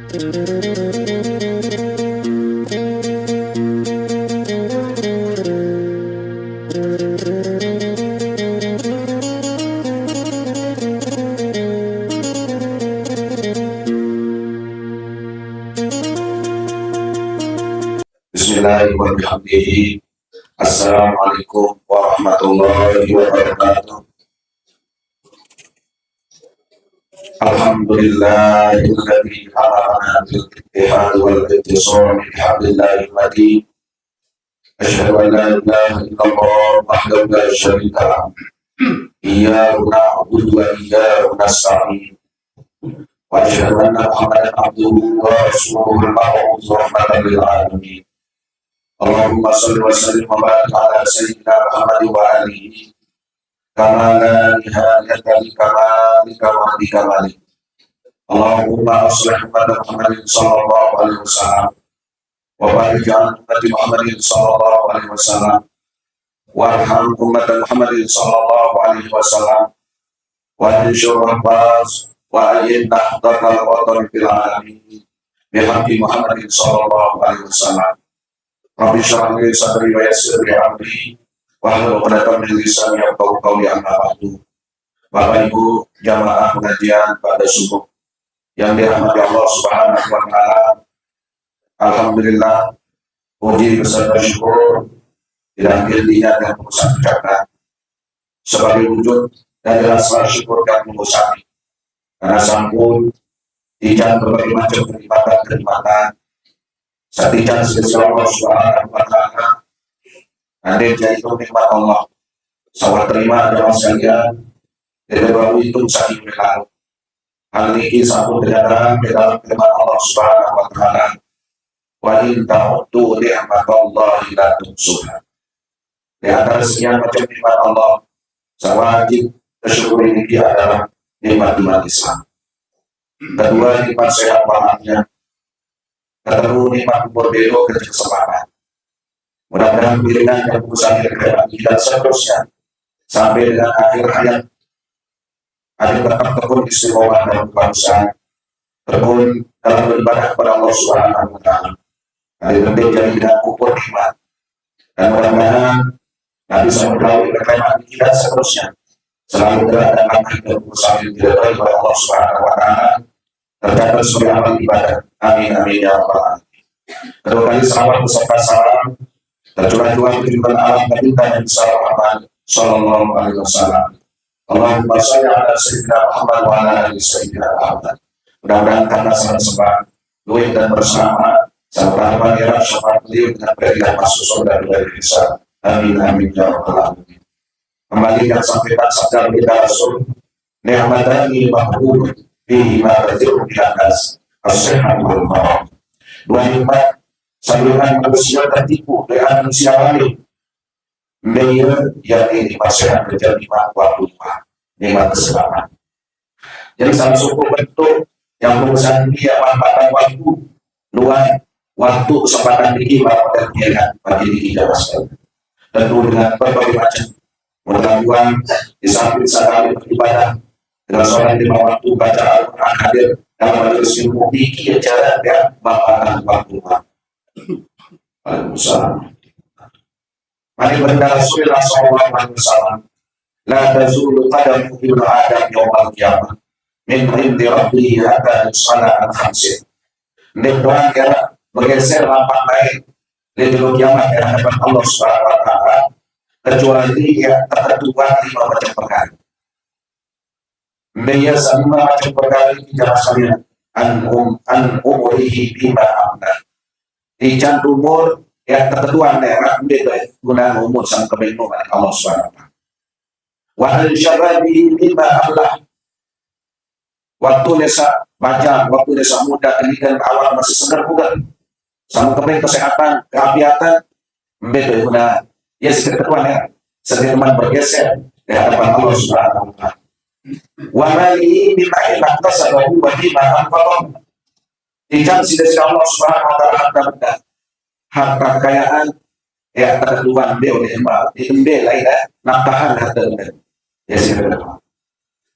Bismillahirrahmanirrahim. Assalamualaikum warahmatullahi wabarakatuh. Alhamdulillahilladzi amarna bil ittihad wal ittisam bi hablillahil matin. Asyhadu an la ilaha illallah wahdahu la syarika lahu. Iyyahu na'budu wa iyyahu nasta'in. Wa asyhadu anna Muhammadan abduhu wa rasuluhu al-mab'uts rahmatan lil alamin. Allahumma shalli wa sallim wa barik ala sayyidina Muhammad wa alihi kama la nihayata li kamalika wa li kamalik. Allahumma aslih ummata Muhammadin sallallahu alaihi wasallam wa barik ala ummati Muhammadin sallallahu alaihi wasallam warham ummata Muhammadin sallallahu alaihi wasallam wa anshur rahbas wa ayin nahdatal watan fil alamin bihaqqi Muhammadin sallallahu alaihi wasallam. Rabbi shrah li sadri wa yassir li amri wahlul 'uqdatam min lisani yafqahu qawli. Amma ba'du. Bapak Ibu jamaah pengajian pada subuh yang dirahmati Allah Subhanahu wa taala. Alhamdulillah, puji beserta syukur tidak hentinya dan pengusaha ucapkan sebagai wujud dari rasa syukur dan pengusaha karena sampun ijan berbagai macam kenikmatan satijan spesial Allah Subhanahu wa taala. Andai jadi nikmat Allah sawat terima jamaah sekalian dari baru itu saking lalu hal ini sampun terjadi dalam firman Allah Subhanahu wa taala, wa in ta'uddu ni'matallahi la tuhsuha. Di antara sekian macam nikmat Allah, wajib bersyukur ini adalah nikmat Islam. Kedua, nikmat sehat walafiat. Ketemu nikmat umur belo kesempatan. Mudah-mudahan pilihan dan usaha dan seterusnya sampai dengan akhir hayat ada tetap tekun istiqomah dalam bangsa, tekun dalam beribadah kepada Allah Subhanahu wa taala. Hari penting jadi tidak ukur nikmat. Dan mudah-mudahan Nabi SAW berkaitan dan seterusnya selalu berada dalam dan usaha yang diridhoi oleh Allah Subhanahu wa taala tercatat sebagai amal ibadah. Amin amin ya rabbal alamin. Kedua kali salawat beserta salam tercurah-curah kehidupan alam Nabi dan Muhammad sallallahu alaihi wasallam. Allahumma shalli ala sayyidina Muhammad wa ala ali sayyidina Muhammad. Mudah-mudahan karena salat sembah duit dan bersama serta pangeran syafaat beliau dengan berikan masuk surga dari hisab. Amin amin ya rabbal alamin. Kembali yang sampaikan sabda kita Rasul, ni'matani mahbub bihi ma tadhiru bi anas as-sihhat wal marad. Dua nikmat sambilan manusia tertipu dengan manusia lain. Mayor yang ini masyarakat kerja nikmat waktu nikmat keselamatan. Jadi salah satu bentuk yang berusaha dia manfaatkan waktu luang waktu kesempatan ini pada dia bagi diri kita sekali. Tentu dengan berbagai macam pengetahuan di samping sadar beribadah dengan sholat lima waktu, baca Al-Quran, hadir dalam majelis ilmu, pikir cara dia manfaatkan waktu. Waalaikumsalam. Mari berkata Rasulullah SAW, la tazulu qadamu ibnu Adam yawmal qiyamah min indi rabbihi hatta yus'ala an khamsin. Ini doang kira bergeser lapak naik di dalam kiamat di hadapan Allah Subhanahu wa taala kecuali dia tertentukan 5 macam perkara. Dia 5 macam perkara ini jelas sekalian an umurihi bima amna. Ijan umur yang ketentuan daerah beda guna umur sang kebenung Allah SWT. Wa al-syababi bima Allah. Waktu desa baca, waktu desa muda, dan awal masih segar bukan. Sama kebenung kesehatan, keapiatan beda guna ya ketentuan ya. Seniman bergeser di hadapan Allah SWT. Wa mali bima ilah tasabahu wa bima anfaqam. Ijan sidasi Allah SWT harta harta kekayaan ya tertuan beliau di embe lain nafkahan harta beliau ya sih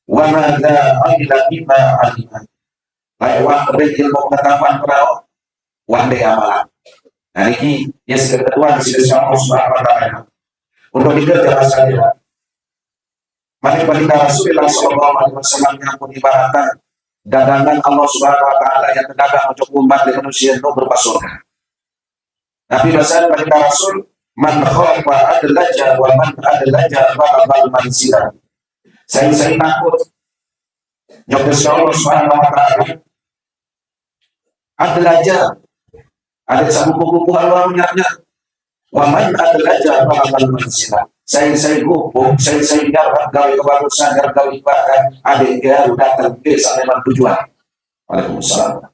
wa madza amila bima alima lewat ilmu pengetahuan perahu wande amalan. Nah ini yang kedua di sini Allah Subhanahu wa taala. Untuk dikerjakan saja. Mari pada Rasulullah Sallallahu Alaihi Wasallam yang pun ibaratkan dagangan Allah Subhanahu Wa Taala yang terdagang untuk umat dan manusia itu berupa surga. Tapi bahasa pada Rasul man khafa adlaja wa man adlaja ba'al mansira. Saya takut jawab Allah Subhanahu Wa Taala adlaja ada satu buku Allah nyatnya wa man adlaja ba'al mansira. Saya gupuk, saya garap gawe kebagusan, garap gawe ibadah, adik dia datang ke sampai tujuan. Waalaikumsalam.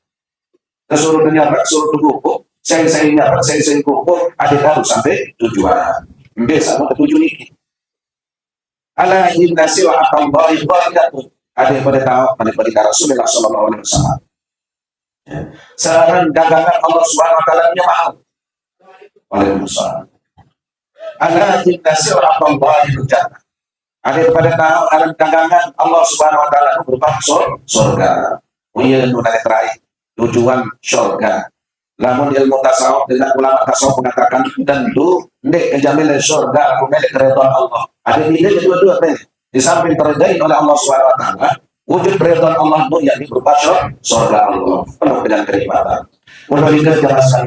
Kesuruh nyarap, suruh gupuk, saya nyarap, saya gupuk, adik dia sampai tujuan. Biasa mau tujuan ini. Ala inna siwa atallahi barakatuh. Ada yang pada tahu, pada Rasulullah Sallallahu Alaihi Wasallam. Saran dagangan Allah Subhanahu Wa Taala nya mahal. Waalaikumsalam. Ala inna siwa atallahi jannah. Ada yang pada tahu aran dagangan Allah Subhanahu Wa Taala berupa surga. Iya nuna terakhir tujuan surga. Namun ilmu tasawuf dengan ulama tasawuf mengatakan tentu nek kejamin surga, pemilik keridhaan Allah. Ada ide kedua-dua nih. Di samping terjadi oleh Allah Subhanahu Wa Taala, wujud keridhaan Allah itu yakni berupa surga Allah penuh dengan kenikmatan. Untuk dikerjakan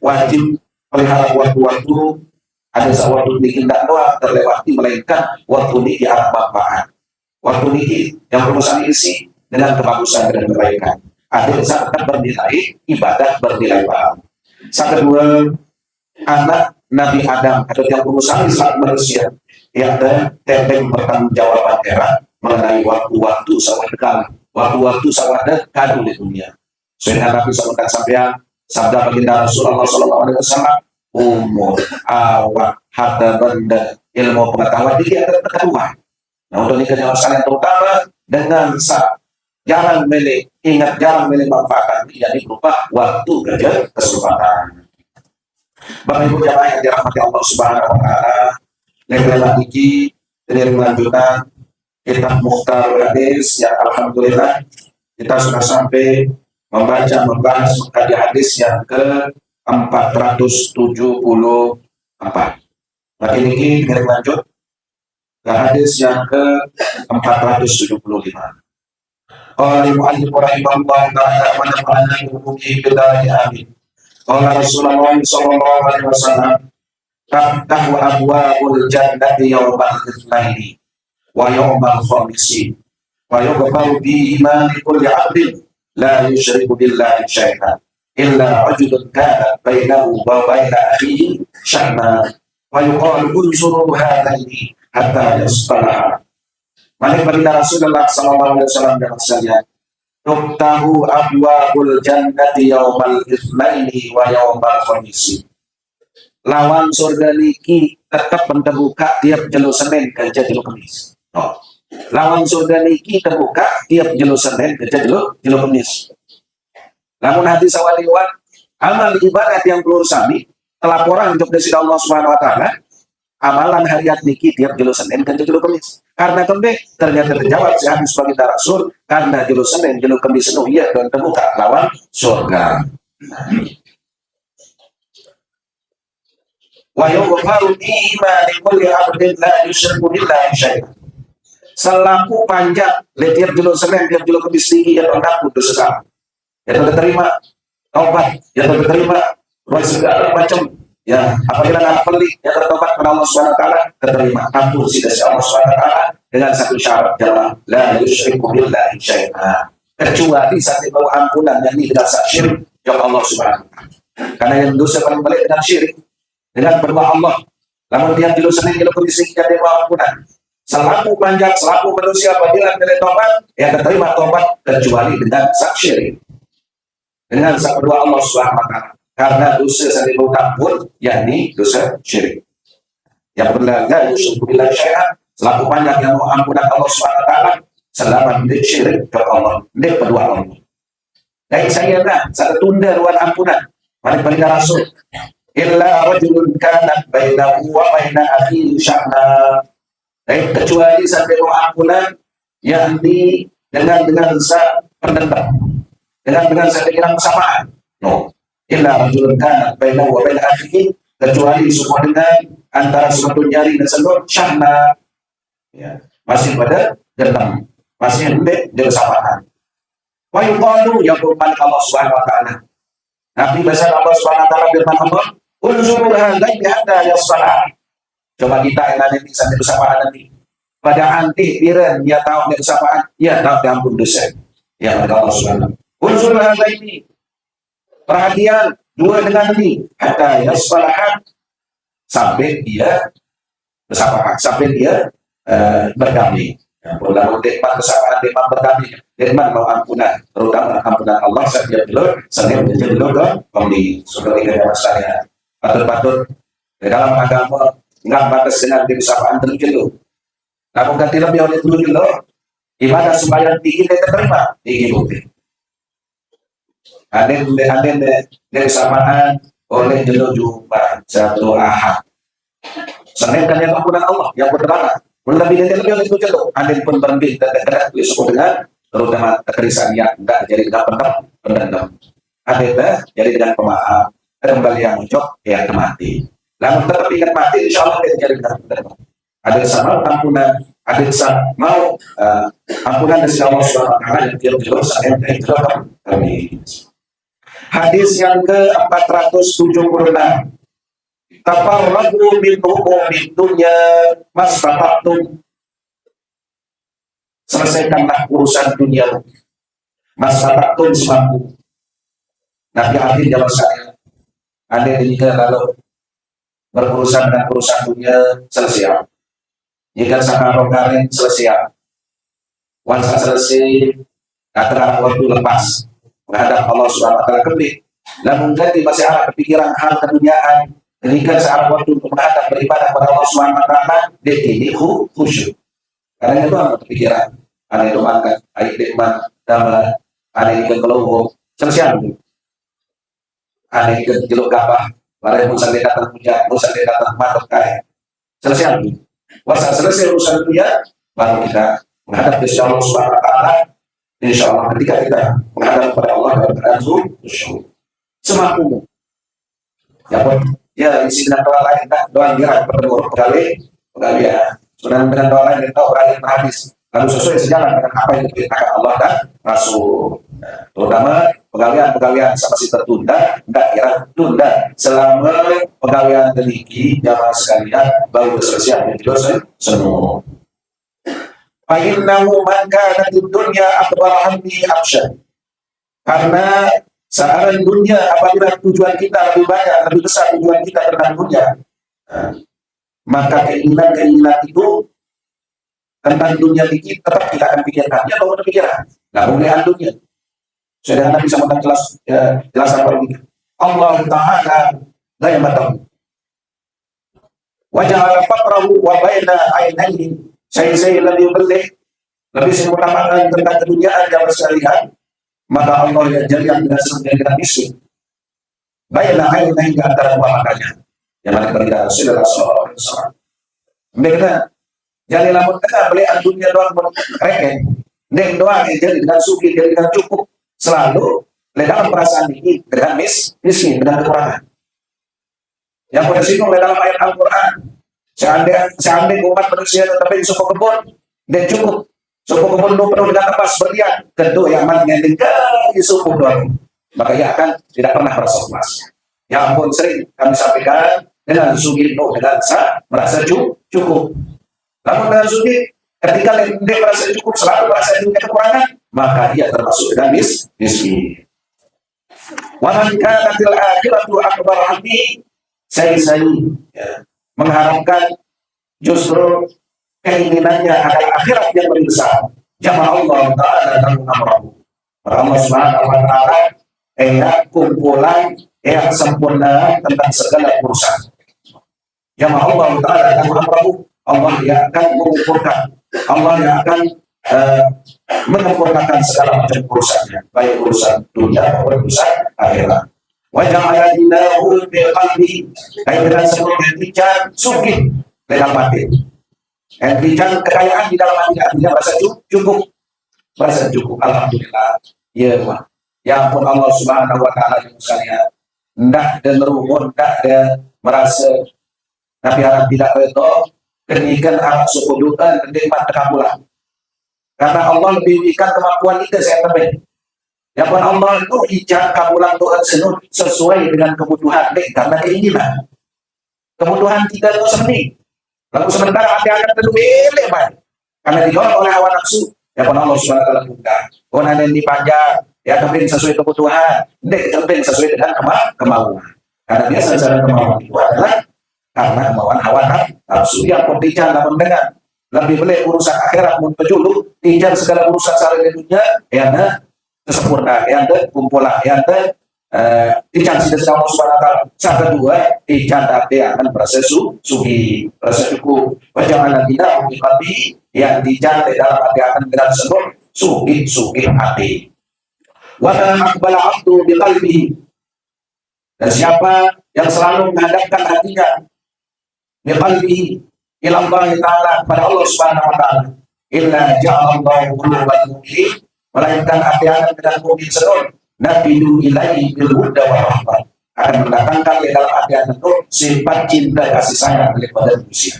wajib pelihara waktu-waktu. Ada sewaktu ini tidak doang terlewati melainkan waktu ini arah manfaat. Waktu ini yang berusaha isi dengan kebagusan dan kebaikan. Ada saat bernilai ibadah bernilai pahala. Yang kedua, anak Nabi Adam atau yang berusaha Islam manusia yang tentang pertanggungjawaban era mengenai waktu-waktu sawah waktu-waktu sawah kadu di dunia. Sehingga Nabi sampai sabda baginda Rasulullah Sallallahu Alaihi Wasallam, umur, awak, harta benda, ilmu pengetahuan dia akan kedua. Nah untuk ini kenyamanan yang terutama dengan jarang milih manfaatkan yakni berupa waktu kerja kesempatan. Bapak Ibu jamaah yang dirahmati Allah Subhanahu Wa Taala, level ini dari lanjutan kitab Mukhtar Hadis yang alhamdulillah kita sudah sampai membahas mengkaji hadis yang ke 474. Lagi ini kita lanjut ke hadis yang ke 475. Qala mu'allif rahimahullah ta'ala wa nafa'ana bi bidai amin. Qala Rasulullah sallallahu alaihi wasallam taftahu abwabul jannati yawmal itsnaini wa yawmal khamisi wa yughfaru bi imani kulli 'abdin la yusyriku billahi syai'an illa rajulun kana bainahu wa baina akhihi syahna wa yuqalu unsuru hadaini hatta yasbalaha. Mari baginda Rasulullah sallallahu alaihi wasallam dan saya tuftahu abwabul jannati yaumal itsnaini wa yaumal khamisi. Lawan surga niki tetap terbuka tiap jelo Senin ke jelo Kamis. Oh. Lawan surga niki terbuka tiap jelo Senin ke jelo Kamis. Lamun hadis sawaliwan amal ibadat yang perlu sami telaporan untuk dari Allah Subhanahu Wa Taala. Amalan harian niki tiap jelo Senin ke jelo Kamis. Karena kembe ternyata terjawab si hadis baginda Rasul karena jelo Senin jelo Kamis iya dan terbuka lawan surga. Wa yughfaru imani kulli 'abdin la yusyriku billahi syai'an. Selaku panjang tiap jelo Senin tiap jelo Kamis niki yang hendak putus sesama. Yang terima taubat, yang terima segala macam ya apabila nggak pelik yang bertobat kepada Allah Subhanahu Wa Taala terima ampun si Allah Subhanahu Wa Taala dengan satu syarat jelas la yusyriku billahi syai'an, kecuali saat itu ampunan yang tidak syirik kepada Allah Subhanahu Wa Taala. Karena yang dosa paling berat dengan syirik dengan berdoa Allah lamun tiap jilo Senin jilo Kamis jadi ampunan selaku panjang selaku manusia apabila bertobat ya terima tobat kecuali dengan syirik dengan berdoa Allah Subhanahu Wa Taala. Karena dosa yang diampun yakni dosa syirik. Yang benar la yusyriku billahi syai'an, selaku panjang yang mau ampunan Allah Subhanahu Wa Taala selama tidak syirik ke Allah, tidak berdua Allah. Dan saya tunda ruang ampunan. Mari Rasul. Illa rajulun kana bainahu wa baina akhihi sya'na. Kecuali sampai mau ampunan yakni dengan pendendam. dengan sepikiran bersamaan. No. Illa rajulun kana bainahu wa bain akhihi, kecuali semua dengan antara suatu jari dan seluruh syahna, ya, masih pada dendam, masih hendak bersamaan. Wa yuqalu yaqul Allah Subhanahu wa taala. Nabi bahasa Allah Subhanahu wa taala firman Allah, "Unzuru hadzal hatta yasfala." Coba kita yang nanti sampai bersamaan nanti. Pada anti piran dia tahu bersamaan, ya tahu diampun dosa. Ya Allah Subhanahu. Unzuru hadzal ini. Perhatian dua dengan ini hatta yasfala, sampai dia bersamaan, sampai dia berdamai. Ya, dalam nikmat kesabaran, nikmat berdamai, nikmat mau ampunan, terutama ampunan Allah setiap dulu, setiap dulu ke pembeli. Saudara kita sekalian, patut-patut di dalam agama nggak batas dengan kesabaran terjadi. Namun ganti lebih oleh dulu, ibadah sembahyang tinggi dan terima, tinggi bukti. Ada kesamaan oleh jelo jumpa satu ahad. Senin kan yang ampunan Allah yang berterang. Lebih dari oleh itu jelo. Ada pun berhenti dan dekat disebut dengan terutama kekerisan yang tidak jadi dengan pendendam. Ada jadi dengan pemaaf. Kembali yang ucap ya mati. Namun tetap ingat mati, insya Allah dia jadi dengan pendendam. Ada sama ampunan, ada sama mau ampunan dari Allah Subhanahu wa taala yang jelo Senin itu kami. Hadis yang ke-476. Tafarradu min umumid dunya mastata'tum. Selesaikanlah urusan dunia mastata'tum semampu. Nabi Habib jawab saya, ada jika lalu berurusan dengan urusan dunia selesai. Jika sama rokarin selesai. Wansa selesai, kata waktu lepas menghadap Allah Subhanahu wa taala kembali. Namun ganti masih ada kepikiran hal keduniaan, ketika searah waktu untuk menghadap beribadah kepada Allah Subhanahu wa taala, dia ini khusyuk. Karena itu ada kepikiran, ada itu makan, ada nikmat, ada ikan kelowo, selesai. Ada ikan jeluk gabah, barang musa dia datang hujan, musa dia datang matok kaya, selesai. Wasa selesai urusan dunia, baru kita menghadap Allah Subhanahu wa taala. Insya Allah ketika kita menghadap kepada Allah dalam keadaan khusyuk, semampumu. Ya isi dengan doa lain, doa dia berdoa pegawai ya. Sebenarnya dengan doa lain kita orang berhabis, lalu sesuai sejalan dengan apa yang diperintahkan Allah dan Rasul. Terutama pegawaian sama si tertunda, tidak kira tunda selama pegawaian demikian jamaah sekalian baru selesai menjadi semua. Fa'innahu man kana dunya akbar hamdi absyad. Karena sekarang dunia apabila tujuan kita lebih banyak, lebih besar tujuan kita tentang dunia, maka keinginan itu tentang dunia dikit tetap kita akan pikirkan. Ya bahwa pikiran, nggak boleh dunia. Sudah Nabi bisa mengenal jelasan ini. Allah Taala la yamatahu. Wa ja'ala faqrahu wa baina ainaihi. Saya lebih mengutamakan tentang keduniaan yang sekalian, maka Allah yang jadikan dengan sebagian miskin. Baiklah air naik ke antara dua matanya. Yang mana berita Rasulullah SAW. Mereka jadi lamun tengah beli dunia doang mereka. Neng doang yang jadi dengan suki, jadi dengan cukup selalu dalam perasaan ini dengan miskin, dengan kekurangan. Yang pada sini dalam ayat Al-Quran. Seandainya umat manusia tetapi suku kebun dan cukup suku kebun itu penuh dengan tempat berlian, tentu yang mana dari suku doang, maka ia akan tidak pernah merasa puas. Ya ampun, sering kami sampaikan dengan sugi penuh dengan merasa cukup. Namun dengan sugi ketika dia merasa cukup selalu merasa punya kekurangan, maka ia termasuk dengan miskin. Wa man kana fil akhiratu akbar hamdi, saya ya, mengharapkan justru keinginannya adalah akhirat yang lebih besar. Jamaah Allah Ta'ala dan amrahu. Allah Subhanahu wa taala kumpulan yang sempurna tentang segala urusan. Jamaah Allah Ta'ala dan amrahu. Allah yang akan mengumpulkan, Allah yang akan menyempurnakan segala macam urusannya, baik urusan dunia maupun urusan akhirat. Wajah ala dinahu bilqalbi, dengan seluruh entikan sugih dalam hati. Entikan kekayaan di dalam hati, artinya merasa cukup, Alhamdulillah. Ya, Ya ampun Allah Subhanahu wa taala sekalian. Ndak ada meruhun, ndak ada merasa tapi harap tidak redo kenikan arah sukudukan nikmat terkabulan. Karena Allah lebih berikan kemampuan kita saya temen. Ya pun Allah itu ijab kabulan Tuhan sesuai dengan kebutuhan, karena keinginan. Kebutuhan kita itu seni. Lalu sementara hati akan tentu milik baik. Karena didorong oleh hawa nafsu. Ya pun Allah Subhanahu wa taala buka. Kau ada yang dipanjang, ya keping sesuai kebutuhan, keping sesuai dengan kemauan. Karena biasa cara kemauan itu adalah karena kemauan hawa nafsu yang pembicara namun dengan lebih boleh urusan akhirat muncul tinjau segala urusan sehari di dunia yang ada kesempurnaan, yang ada kumpulan, yang ada tinjau tidak Allah Subhanahu wa taala. Yang kedua, tinjau tapi akan proses suhi, proses cukup. Jangan tidak mengikuti yang tinjau dalam hati akan dengan sebut suhi hati. Wa aqbala abdu biqalbihi. Dan siapa yang selalu menghadapkan hatinya biqalbihi ila Allah Ta'ala kepada Allah Subhanahu wa taala, illa ja'alallahu qulubal mu'minin, melainkan hati akan dengan mukmin sedon nabidu ilaihi bil huda wa rahmah, akan mendatangkan di dalam hati akan itu sifat cinta kasih sayang daripada manusia.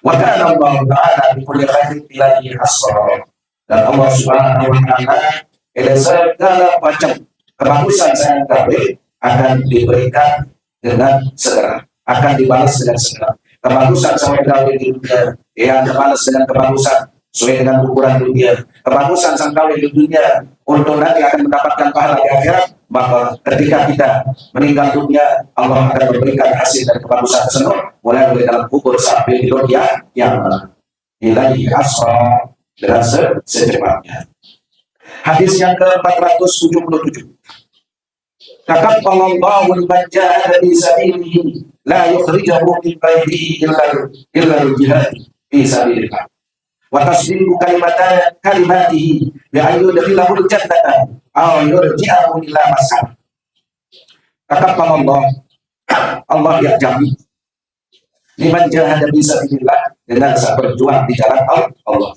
Wa kana Allah Ta'ala bi kulli khairin ilaihi hasra, dan Allah Subhanahu wa taala ila segala macam kebagusan sayang kabeh akan diberikan dengan segera, akan dibalas dengan segera. Kebagusan sampai kawin di dunia, ya dibalas dengan kebagusan sesuai dengan ukuran dunia. Kebagusan sang kawin di dunia untuk nanti akan mendapatkan pahala di akhirat. Maka ketika kita meninggal dunia, Allah akan memberikan hasil dari kebagusan tersebut mulai dari dalam kubur sampai di dunia yang ilahi asra dengan secepatnya. Hadis yang ke-477. Taqabbalallahu man jahada fi sabilihi la yukhrijuhu min baitihi illa al-jihad fi sabilillah. Wa tasdiqu kalimatihi bi ayyudkhilahu al-jannata aw yurji'ahu ila mas'ad. Taqabbalallahu, Allah yang jamin liman jahada fi sabilillah, dengan saat berjuang di jalan Allah.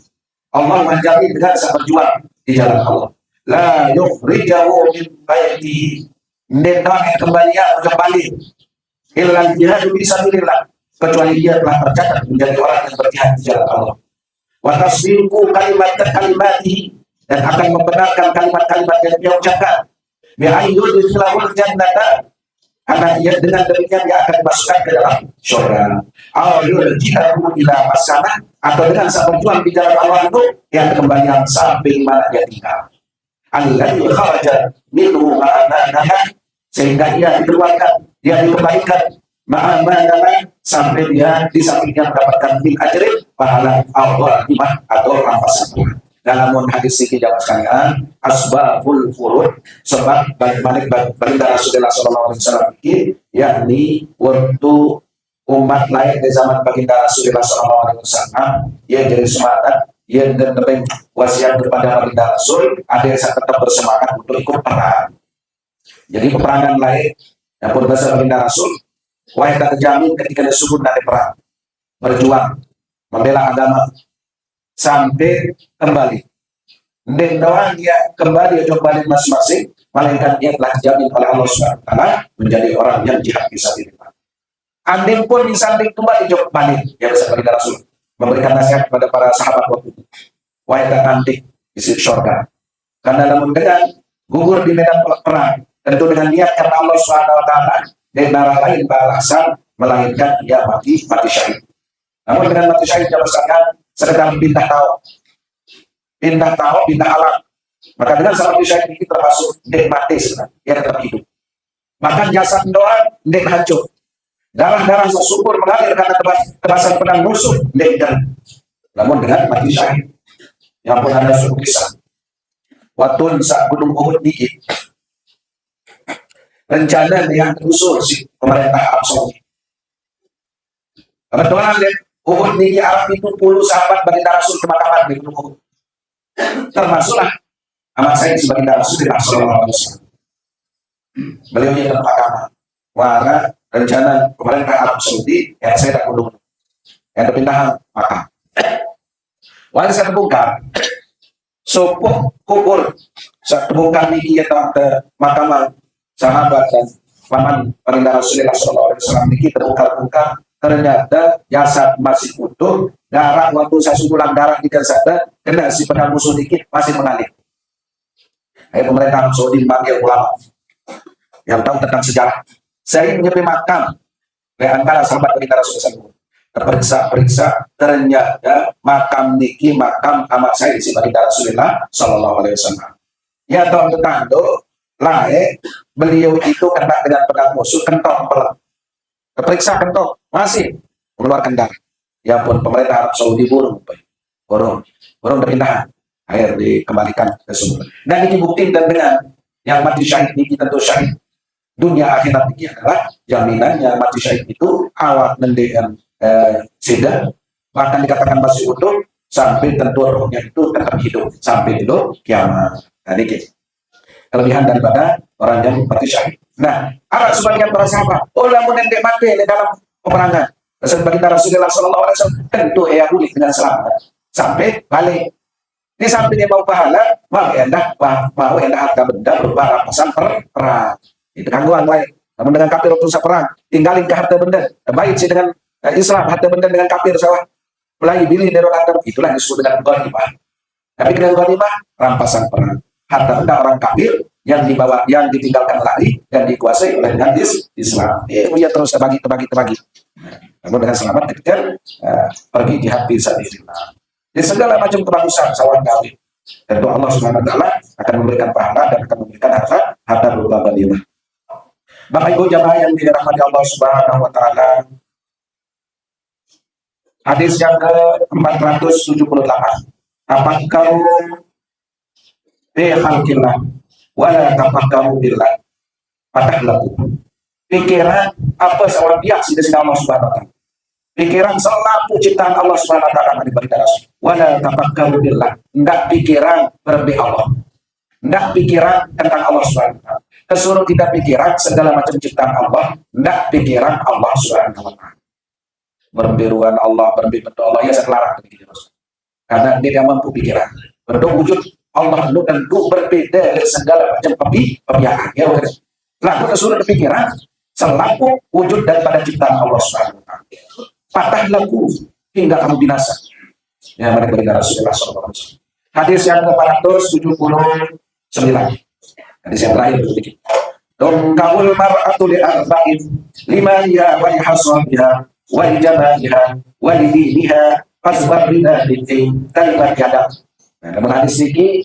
Allah menjamin dengan saat berjuang di jalan Allah. La yukhrijuhu min baitihi, tidak kembali ilal jihad fisabilillah, kecuali dia telah tercatat menjadi orang yang berjihad di jalan Allah. Wa tasdiqu kalimatihi, dan akan membenarkan kalimat-kalimat yang dia ucapkan. Bi ayyudkhilahul jannata, karena ia dengan demikian dia akan dimasukkan ke dalam surga. Aw yurji'ahu ila maskana, atau dengan saat berjuang di jalan Allah itu yang kembalian sampai mana dia tinggal. Alladzi kharaja minhu ma'amana, sehingga dia dikeluarkan, dia dikembalikan ma'amana sampai dia di sampingnya mendapatkan min ajrin, pahala Allah iman atau rampasan Tuhan. Dalam hadis ini jamaah sekalian, asbabul furud, sebab balik baginda Rasulullah SAW ini, yakni waktu umat lain di zaman baginda Rasulullah SAW, ia jadi semangat, ia dan wasiat kepada baginda Rasul, ada yang tetap bersemangat untuk ikut perang. Jadi peperangan lain yang pun bahasa baginda Rasul, wahai tak terjamin ketika disebut dari perang, berjuang, membela agama, sampai kembali. Dan doang dia kembali masing-masing, melainkan dia telah dijamin oleh Allah SWT menjadi orang yang jihad fisabilillah. Andai pun disanding kembali jauh balik, ya bisa baginda Rasul memberikan nasihat kepada para sahabat waktu itu, wahai tak nanti di surga, karena namun dengan gugur di medan perang, tentu dengan niat karena Allah SWT, dan darah lain balasan, melainkan ia mati syahid. Namun dengan mati syahid jamaah sekalian sedang pindah alam, maka dengan sama mati syahid ini termasuk dia mati sebenarnya, dia tetap hidup. Maka jasad doang dia hancur, darah sesubur mengalir karena tebasan pedang musuh dia. Namun dengan mati syahid yang pun ada suku kisah waktu saat gunung Uhud dikit, rencana yang terusul si pemerintah Arab Saudi. Kebetulan Uhud di Arab itu 10 sahabat baginda Rasul kemakaman di gunung Uhud. Termasuklah amat saya sebagai Rasul di Rasulullah SAW. Beliau yang kemakaman. Warna rencana pemerintah Arab Saudi yang saya tak gunung, yang terpindah makam. Wali saya bongkar, sopo kubur Sa temukan niki eta mahkamah sahabat dan paman baginda Rasulullah SAW niki terbuka-buka, ternyata jasad masih utuh, darah waktu saya sugulang darah di sana kena si pedang musuh niki masih mengalir. Ayo pemerintah Arab Saudi memanggil ulama yang tahu tentang sejarah. Saya menyepi makam di antara sahabat baginda Rasulullah SAW. Periksa ternyata makam niki makam amat saya si baginda Rasulullah SAW. Ya tahun tetangga lae beliau itu kena dengan pedang musuh kentok pelak. Periksa kentok masih mengeluarkan darah. Ya pun pemerintah Arab Saudi burung berpindah air dikembalikan ke sumber. Dan ini bukti dan dengan yang mati syahid ini tentu syahid dunia akhirat ini adalah jaminannya mati syahid itu awak mendekan sidang bahkan dikatakan masih utuh sampai tentu rohnya itu tetap hidup sampai dulu kiamat. Nah, ini kelebihan daripada orang yang mati syahid. Nah, ada sebagian para sahabat, lamun ente mati di dalam peperangan. Baginda Rasulullah SAW tentu ia pulih dengan selamat sampai balik. Ini sampai dia mau pahala, mau endah harta benda berupa rampasan perang. Itu gangguan lain. Namun dengan kafir waktu perang, tinggalin ke harta benda. Baik sih dengan Islam harta benda dengan kafir sawah. Mulai pilih dari orang itulah disebut dengan ghanimah. Tapi dengan ghanimah rampasan perang. Harta benda orang kafir yang dibawa, yang ditinggalkan lari dan dikuasai oleh dengan Islam. Dia terus terbagi. Namun dengan selamat ketika pergi jihad fisabilillah. Di segala macam kebagusan sawan kawin. Tentu Allah Subhanahu wa taala akan memberikan pahala dan akan memberikan harta berupa ghanimah. Bapak Ibu jamaah yang dirahmati Allah Subhanahu wa taala. Hadis yang ke-478. Tafakkaru fi khalqillah wa la tafakkaru billah. Fatahlaku. Pikiran apa sawan biak sida Allah Subhanahu wa taala. Pikiran selalu ciptaan Allah Subhanahu wa taala diberi Rasul. Wala tafakkaru billah. Enggak pikiran berlebih Allah. Enggak pikiran tentang Allah Subhanahu wa taala. Kesuruh kita pikiran segala macam ciptaan Allah, enggak pikiran Allah Subhanahu wa taala. Berbiruan Allah, berbentuk Allah ya sekelarang begitu. Karena dia mampu pikiran. Bentuk wujud Allah itu tentu berbeda dari segala macam pemikiran. Ya, lalu kesuruh pikiran selaku wujud daripada ciptaan Allah Subhanahu wa taala. Patah laku hingga kamu binasa. Ya, mereka berikan Rasulullah SAW. Hadis yang ke-479. Hadis yang terakhir sedikit. Dongkawul mar'atu li arba'in limaniha wa lihasabiha wa lijamaliha wa lidiniha fasbar bidaditi kalimat yadab. Nah, dalam hadis ini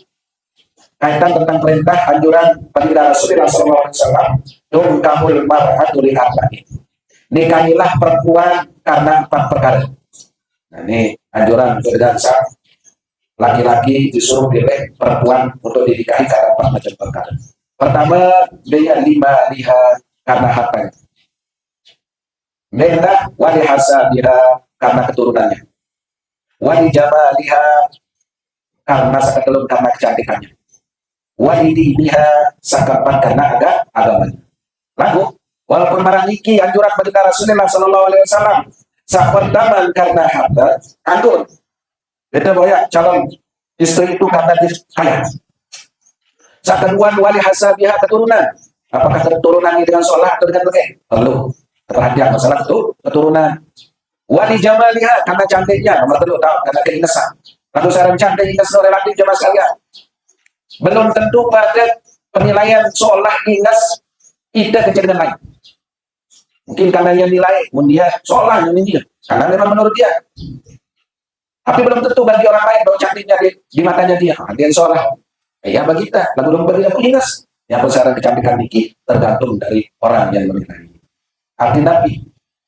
kaitan tentang perintah anjuran baginda Rasulullah SAW. Dongkawul mar'atu li arba'in. Nikahilah perempuan karena 4 perkara. Nah, ini anjuran untuk dansa. Laki-laki disuruh pilih perempuan untuk dinikahi karena 4 macam perkara. Pertama, dia lima liha karena hartanya. Benda wali hasabiha karena keturunannya. Wali jamaliha karena sakatelun karena kecantikannya. Wali diniha sakapan karena agamanya. Lalu walaupun marah niki anjuran baginda Rasulullah SAW pertama karena harta, anggur. Beda banyak calon istri itu karena dia kaya. Kedua wali hasabiha keturunan. Apakah keturunan ini dengan sholat atau dengan pakai? Perlu perhatian masalah itu keturunan. Wali jamaliha karena cantiknya, nomor 3 tahu karena keingesan. Lalu saran cantik inges relatif jamaah sekalian. Belum tentu pada penilaian sholat inges ida kejadian lain. Mungkin karena yang nilai, dia seolah yang dia, karena memang menurut dia. Tapi belum tentu bagi orang lain bahwa cantiknya di matanya dia, dia seolah. Ya bagi kita, lagu belum bagi aku ingat. Yang besaran kecantikan niki tergantung dari orang yang menilai. Arti Nabi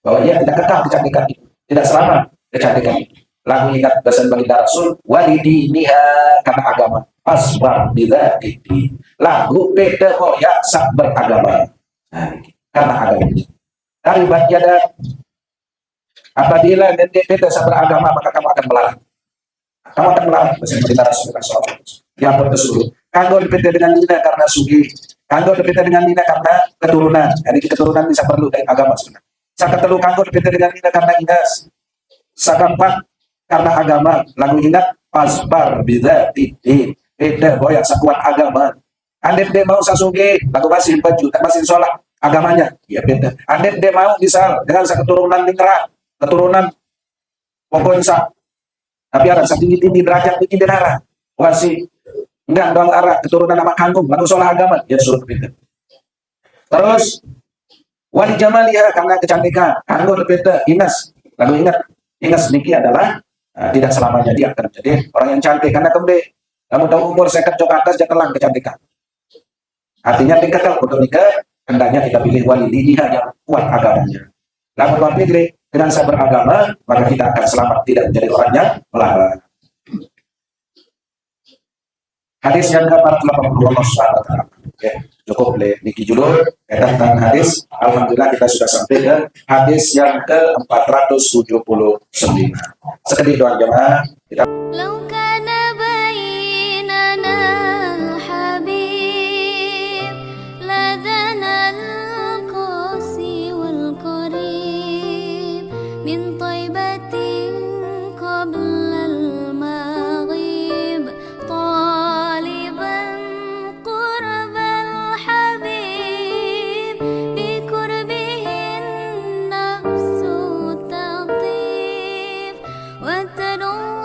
bahwa ia tidak kekal kecantikan itu, tidak selama kecantikan itu. Lagu ingat pesan baginda Rasul, walidiniha karena agama, asbar bidzati. Lagu beda ya sak beragama. Nah, karena agama. Dari bagian apabila nanti beda beragama maka kamu akan melarang. Kamu akan melarang pesan baginda Rasulullah SAW. Yang bertesuruh. Kanggo dipeta dengan nina karena sugi. Kanggo dipeta dengan nina karena keturunan. Jadi keturunan bisa perlu dari agama sebenarnya. Sakatelu kanggo dipeta dengan nina karena inas. Sakampat karena agama. Lagu ingat pasbar bidzati. Beda boyak sekuat agama. Andai dia mau sasuge, lagu masih baju, tak masih sholat agamanya, ya beda. Andai dia mau misal dengan keturunan Ningrat, keturunan Pogonsa, tapi ada tinggi tinggi derajat tinggi denara, wasi enggak doang arah keturunan nama kanggung, lagu sholat agama, ya suruh beda. Terus wali jamalia karena kecantikan, kanggung beda, Inas, lagu Inas Niki adalah tidak selamanya dia akan menjadi orang yang cantik karena kemudian kamu tahu umur saya ke atas jangan kecantikan. Artinya tingkatkan untuk nikah, hendaknya kita pilih wali diniha yang kuat agamanya. Namun kalau pilih dengan saya beragama, maka kita akan selamat tidak menjadi orang yang melarang. Hadis yang ke-480 Allah SWT. Oke, cukup boleh niki judul tentang hadis. Alhamdulillah kita sudah sampai ke hadis yang ke-479. Sekedip doa jemaah. Kita وتنور